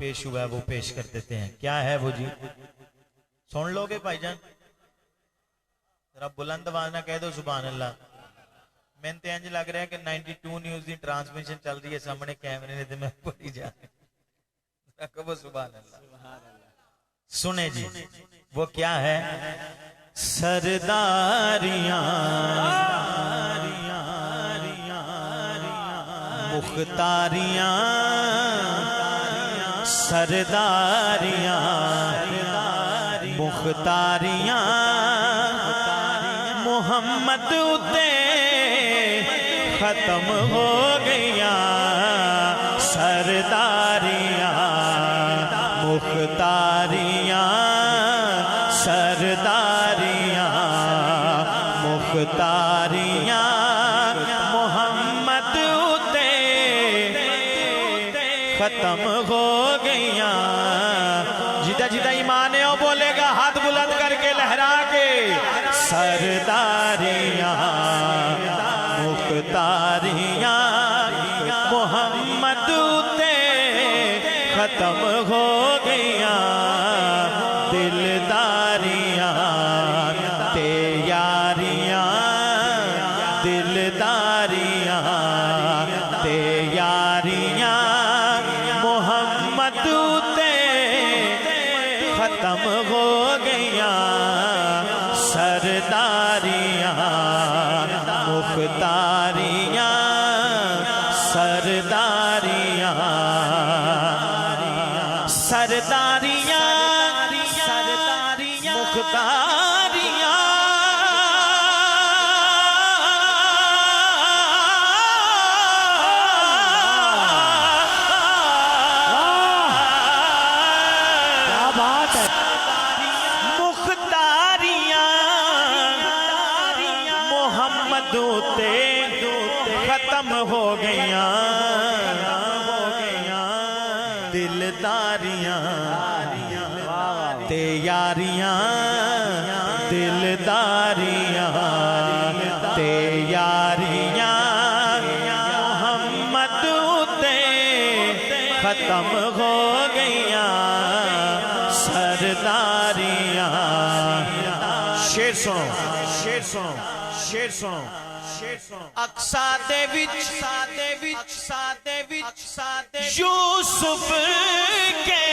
پیش ہوا ہے وہ پیش کر دیتے ہیں. کیا ہے وہ جی؟ سن لو گے بھائی جان؟ ذرا بلند آواز نہ کہہ دو سبحان اللہ. میں تو انج لگ رہا ہے کہ 92 نیوز کی ٹرانسمیشن چل رہی ہے سامنے کیمرے نے، تو میں پڑھی جا رہا ہوں. سبحان اللہ. سنے جی وہ کیا ہے؟ سرداریاں مختاریاں سرداریاں مختاریاں محمد اتے ختم ہو گئیاں سرداریاں مختاریاں سرداریاں مختاریاں محمد اتے ختم ہو گئیاں. جدہ جدہ ایمان ہے وہ بولے گا ہاتھ بلند کر کے لہرا کے سرداریاں مختاریاں محمد اتے ختم ہو گئیاں. دلداریاں تے یاریاں دلداریاں تے یاریاں محمد اتے ختم ہو گئیاں. سرداریاں مختاریاں سرداریاں سرداریاں مختاریاں محمد تے ختم ہو گئیاں. دلداریاں تے یاریاں دلداریاں تے یاریاں محمد تے ختم ہو گئیاں. سرداریاں شیر سنو شیر سنو شیر سنو اقصا دے وچ یوسف کے